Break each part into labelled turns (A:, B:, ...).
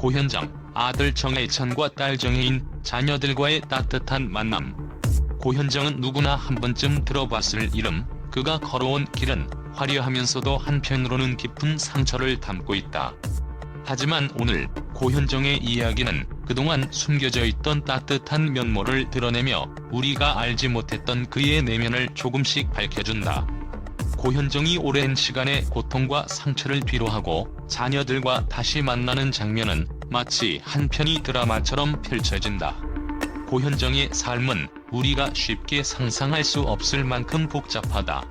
A: 고현정, 아들 정해찬과 딸 정혜인, 자녀들과의 따뜻한 만남. 고현정은 누구나 한 번쯤 들어봤을 이름. 그가 걸어온 길은 화려하면서도 한편으로는 깊은 상처를 담고 있다. 하지만 오늘 고현정의 이야기는 그동안 숨겨져 있던 따뜻한 면모를 드러내며 우리가 알지 못했던 그의 내면을 조금씩 밝혀준다. 고현정이 오랜 시간의 고통과 상처를 뒤로하고 자녀들과 다시 만나는 장면은 마치 한 편의 드라마처럼 펼쳐진다. 고현정의 삶은 우리가 쉽게 상상할 수 없을 만큼 복잡하다.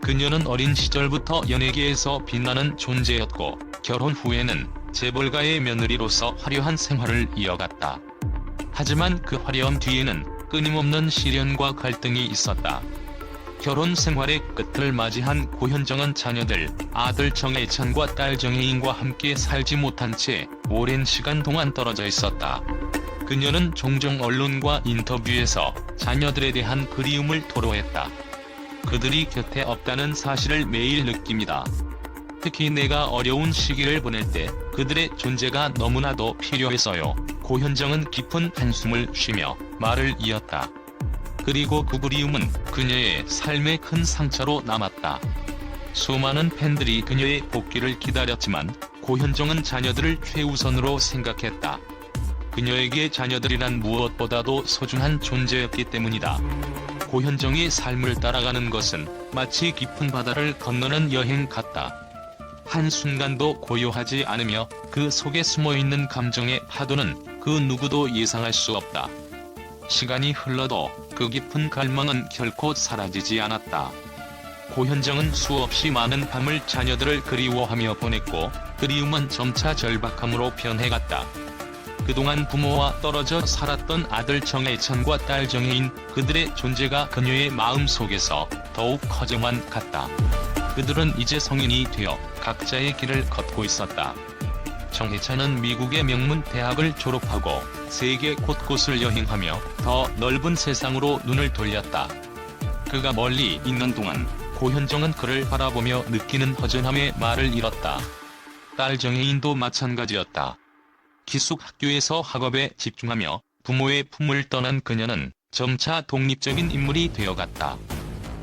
A: 그녀는 어린 시절부터 연예계에서 빛나는 존재였고 결혼 후에는 재벌가의 며느리로서 화려한 생활을 이어갔다. 하지만 그 화려함 뒤에는 끊임없는 시련과 갈등이 있었다. 결혼 생활의 끝을 맞이한 고현정은 자녀들, 아들 정해찬과 딸 정혜인과 함께 살지 못한 채 오랜 시간 동안 떨어져 있었다. 그녀는 종종 언론과 인터뷰에서 자녀들에 대한 그리움을 토로했다. 그들이 곁에 없다는 사실을 매일 느낍니다. 특히 내가 어려운 시기를 보낼 때 그들의 존재가 너무나도 필요해서요. 고현정은 깊은 한숨을 쉬며 말을 이었다. 그리고 그 그리움은 그녀의 삶의 큰 상처로 남았다. 수많은 팬들이 그녀의 복귀를 기다렸지만 고현정은 자녀들을 최우선으로 생각했다. 그녀에게 자녀들이란 무엇보다도 소중한 존재였기 때문이다. 고현정의 삶을 따라가는 것은 마치 깊은 바다를 건너는 여행 같다. 한순간도 고요하지 않으며 그 속에 숨어있는 감정의 파도는 그 누구도 예상할 수 없다. 시간이 흘러도 그 깊은 갈망은 결코 사라지지 않았다. 고현정은 수없이 많은 밤을 자녀들을 그리워하며 보냈고 그리움은 점차 절박함으로 변해갔다. 그동안 부모와 떨어져 살았던 아들 정해찬과 딸 정혜인, 그들의 존재가 그녀의 마음속에서 더욱 커져만 갔다. 그들은 이제 성인이 되어 각자의 길을 걷고 있었다. 정해찬은 미국의 명문 대학을 졸업하고 세계 곳곳을 여행하며 더 넓은 세상으로 눈을 돌렸다. 그가 멀리 있는 동안 고현정은 그를 바라보며 느끼는 허전함에 말을 잃었다. 딸 정혜인도 마찬가지였다. 기숙 학교에서 학업에 집중하며 부모의 품을 떠난 그녀는 점차 독립적인 인물이 되어갔다.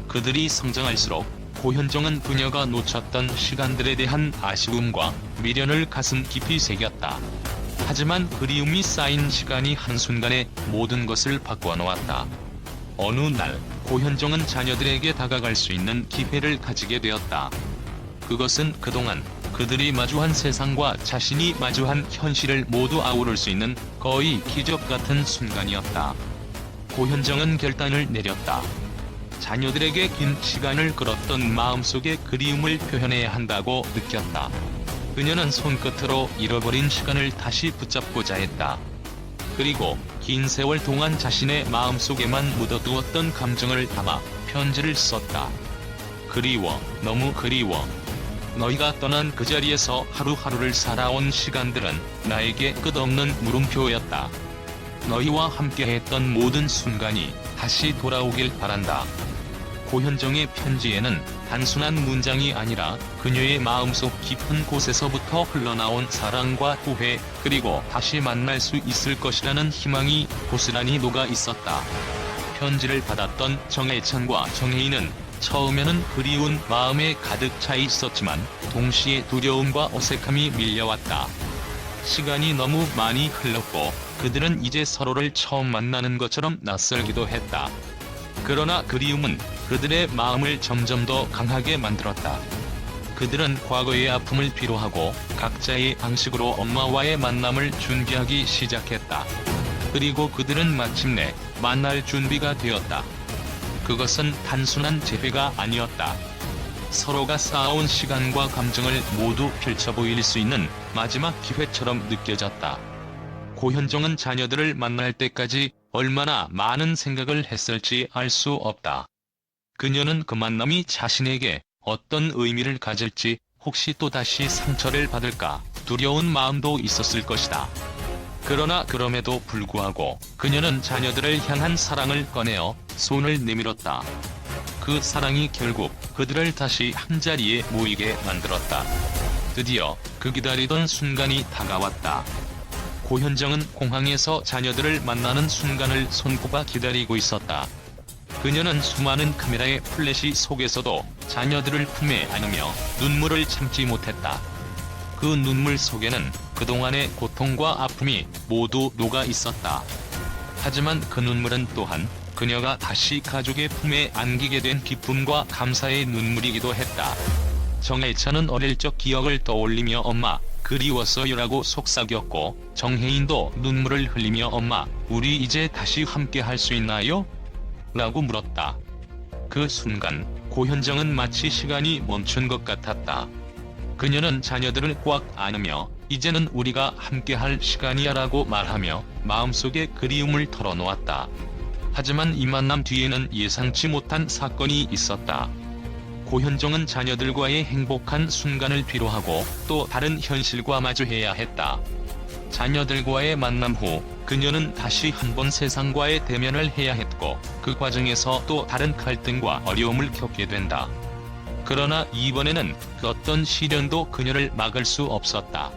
A: 그들이 성장할수록 고현정은 그녀가 놓쳤던 시간들에 대한 아쉬움과 미련을 가슴 깊이 새겼다. 하지만 그리움이 쌓인 시간이 한순간에 모든 것을 바꿔놓았다. 어느 날 고현정은 자녀들에게 다가갈 수 있는 기회를 가지게 되었다. 그것은 그동안 그들이 마주한 세상과 자신이 마주한 현실을 모두 아우를 수 있는 거의 기적 같은 순간이었다. 고현정은 결단을 내렸다. 자녀들에게 긴 시간을 끌었던 마음속의 그리움을 표현해야 한다고 느꼈다. 그녀는 손끝으로 잃어버린 시간을 다시 붙잡고자 했다. 그리고 긴 세월 동안 자신의 마음속에만 묻어두었던 감정을 담아 편지를 썼다. 그리워, 너무 그리워. 너희가 떠난 그 자리에서 하루하루를 살아온 시간들은 나에게 끝없는 물음표였다. 너희와 함께했던 모든 순간이 다시 돌아오길 바란다. 고현정의 편지에는 단순한 문장이 아니라 그녀의 마음속 깊은 곳에서부터 흘러나온 사랑과 후회, 그리고 다시 만날 수 있을 것이라는 희망이 고스란히 녹아 있었다. 편지를 받았던 정해찬과 정혜인은 처음에는 그리운 마음에 가득 차 있었지만 동시에 두려움과 어색함이 밀려왔다. 시간이 너무 많이 흘렀고 그들은 이제 서로를 처음 만나는 것처럼 낯설기도 했다. 그러나 그리움은 그들의 마음을 점점 더 강하게 만들었다. 그들은 과거의 아픔을 뒤로하고 각자의 방식으로 엄마와의 만남을 준비하기 시작했다. 그리고 그들은 마침내 만날 준비가 되었다. 그것은 단순한 재회가 아니었다. 서로가 쌓아온 시간과 감정을 모두 펼쳐 보일 수 있는 마지막 기회처럼 느껴졌다. 고현정은 자녀들을 만날 때까지 얼마나 많은 생각을 했을지 알 수 없다. 그녀는 그 만남이 자신에게 어떤 의미를 가질지, 혹시 또다시 상처를 받을까 두려운 마음도 있었을 것이다. 그러나 그럼에도 불구하고 그녀는 자녀들을 향한 사랑을 꺼내어 손을 내밀었다. 그 사랑이 결국 그들을 다시 한자리에 모이게 만들었다. 드디어 그 기다리던 순간이 다가왔다. 고현정은 공항에서 자녀들을 만나는 순간을 손꼽아 기다리고 있었다. 그녀는 수많은 카메라의 플래시 속에서도 자녀들을 품에 안으며 눈물을 참지 못했다. 그 눈물 속에는 그동안의 고통과 아픔이 모두 녹아 있었다. 하지만 그 눈물은 또한 그녀가 다시 가족의 품에 안기게 된 기쁨과 감사의 눈물이기도 했다. 정혜찬은 어릴 적 기억을 떠올리며 엄마, 그리웠어요라고 속삭였고, 정혜인도 눈물을 흘리며 엄마, 우리 이제 다시 함께 할 수 있나요? 라고 물었다. 그 순간 고현정은 마치 시간이 멈춘 것 같았다. 그녀는 자녀들을 꽉 안으며 이제는 우리가 함께할 시간이야 라고 말하며 마음속의 그리움을 털어놓았다. 하지만 이 만남 뒤에는 예상치 못한 사건이 있었다. 고현정은 자녀들과의 행복한 순간을 뒤로하고 또 다른 현실과 마주해야 했다. 자녀들과의 만남 후 그녀는 다시 한번 세상과의 대면을 해야 했고, 그 과정에서 또 다른 갈등과 어려움을 겪게 된다. 그러나 이번에는 그 어떤 시련도 그녀를 막을 수 없었다.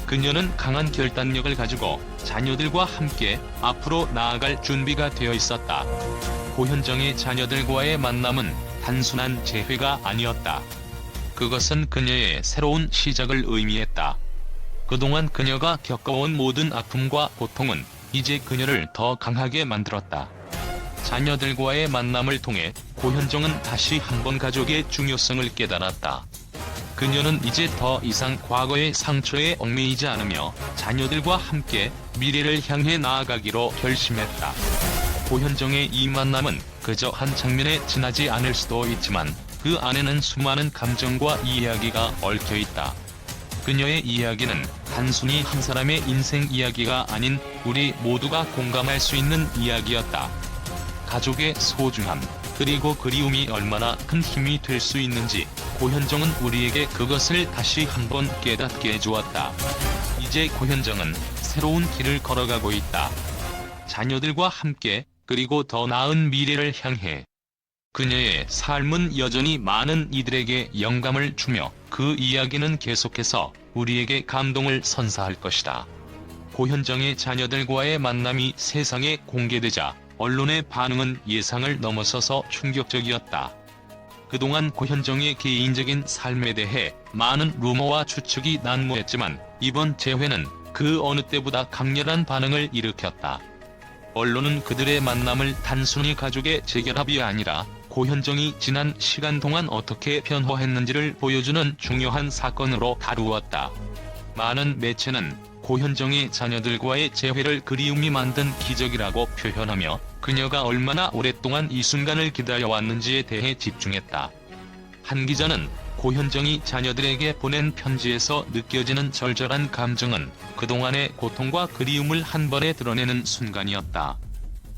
A: 그녀는 강한 결단력을 가지고 자녀들과 함께 앞으로 나아갈 준비가 되어 있었다. 고현정의 자녀들과의 만남은 단순한 재회가 아니었다. 그것은 그녀의 새로운 시작을 의미했다. 그동안 그녀가 겪어온 모든 아픔과 고통은 이제 그녀를 더 강하게 만들었다. 자녀들과의 만남을 통해 고현정은 다시 한번 가족의 중요성을 깨달았다. 그녀는 이제 더 이상 과거의 상처에 얽매이지 않으며 자녀들과 함께 미래를 향해 나아가기로 결심했다. 고현정의 이 만남은 그저 한 장면에 지나지 않을 수도 있지만 그 안에는 수많은 감정과 이야기가 얽혀있다. 그녀의 이야기는 단순히 한 사람의 인생 이야기가 아닌 우리 모두가 공감할 수 있는 이야기였다. 가족의 소중함, 그리고 그리움이 얼마나 큰 힘이 될 수 있는지 고현정은 우리에게 그것을 다시 한번 깨닫게 해주었다. 이제 고현정은 새로운 길을 걸어가고 있다. 자녀들과 함께, 그리고 더 나은 미래를 향해. 그녀의 삶은 여전히 많은 이들에게 영감을 주며 그 이야기는 계속해서 우리에게 감동을 선사할 것이다. 고현정의 자녀들과의 만남이 세상에 공개되자 언론의 반응은 예상을 넘어서서 충격적이었다. 그동안 고현정의 개인적인 삶에 대해 많은 루머와 추측이 난무했지만 이번 재회는 그 어느 때보다 강렬한 반응을 일으켰다. 언론은 그들의 만남을 단순히 가족의 재결합이 아니라 고현정이 지난 시간 동안 어떻게 변화했는지를 보여주는 중요한 사건으로 다루었다. 많은 매체는 고현정의 자녀들과의 재회를 그리움이 만든 기적이라고 표현하며 그녀가 얼마나 오랫동안 이 순간을 기다려왔는지에 대해 집중했다. 한 기자는 고현정이 자녀들에게 보낸 편지에서 느껴지는 절절한 감정은 그동안의 고통과 그리움을 한 번에 드러내는 순간이었다.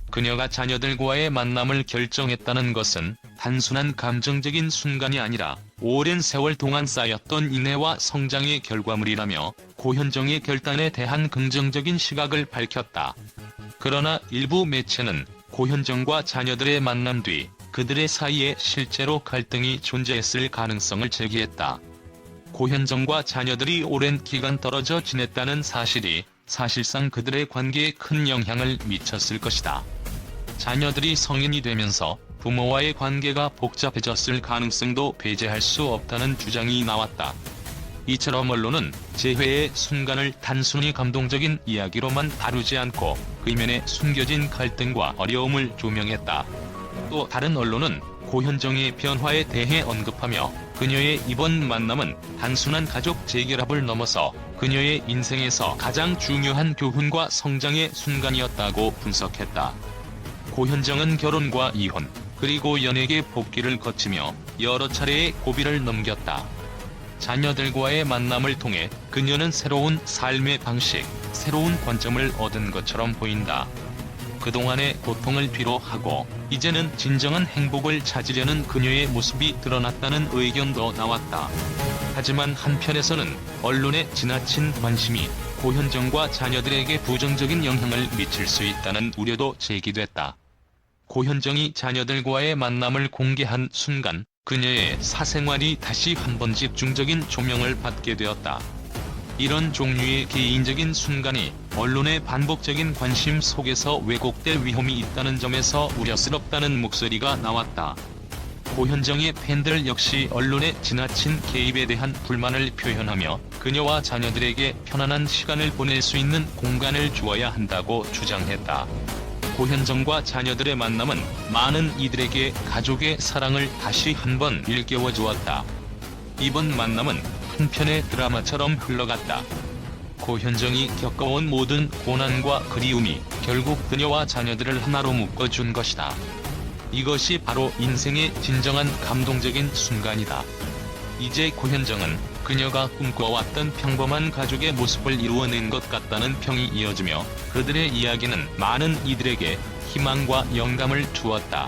A: 그녀가 자녀들과의 만남을 결정했다는 것은 단순한 감정적인 순간이 아니라 오랜 세월 동안 쌓였던 인내와 성장의 결과물이라며 고현정의 결단에 대한 긍정적인 시각을 밝혔다. 그러나 일부 매체는 고현정과 자녀들의 만남 뒤 그들의 사이에 실제로 갈등이 존재했을 가능성을 제기했다. 고현정과 자녀들이 오랜 기간 떨어져 지냈다는 사실이 사실상 그들의 관계에 큰 영향을 미쳤을 것이다. 자녀들이 성인이 되면서 부모와의 관계가 복잡해졌을 가능성도 배제할 수 없다는 주장이 나왔다. 이처럼 언론은 재회의 순간을 단순히 감동적인 이야기로만 다루지 않고 그 이면에 숨겨진 갈등과 어려움을 조명했다. 또 다른 언론은 고현정의 변화에 대해 언급하며 그녀의 이번 만남은 단순한 가족 재결합을 넘어서 그녀의 인생에서 가장 중요한 교훈과 성장의 순간이었다고 분석했다. 고현정은 결혼과 이혼, 그리고 연예계 복귀를 거치며 여러 차례의 고비를 넘겼다. 자녀들과의 만남을 통해 그녀는 새로운 삶의 방식, 새로운 관점을 얻은 것처럼 보인다. 그동안의 고통을 뒤로하고 이제는 진정한 행복을 찾으려는 그녀의 모습이 드러났다는 의견도 나왔다. 하지만 한편에서는 언론의 지나친 관심이 고현정과 자녀들에게 부정적인 영향을 미칠 수 있다는 우려도 제기됐다. 고현정이 자녀들과의 만남을 공개한 순간 그녀의 사생활이 다시 한번 집중적인 조명을 받게 되었다. 이런 종류의 개인적인 순간이 언론의 반복적인 관심 속에서 왜곡될 위험이 있다는 점에서 우려스럽다는 목소리가 나왔다. 고현정의 팬들 역시 언론의 지나친 개입에 대한 불만을 표현하며 그녀와 자녀들에게 편안한 시간을 보낼 수 있는 공간을 주어야 한다고 주장했다. 고현정과 자녀들의 만남은 많은 이들에게 가족의 사랑을 다시 한번 일깨워 주었다. 이번 만남은 한 편의 드라마처럼 흘러갔다. 고현정이 겪어온 모든 고난과 그리움이 결국 그녀와 자녀들을 하나로 묶어준 것이다. 이것이 바로 인생의 진정한 감동적인 순간이다. 이제 고현정은 그녀가 꿈꿔왔던 평범한 가족의 모습을 이루어낸 것 같다는 평이 이어지며 그들의 이야기는 많은 이들에게 희망과 영감을 주었다.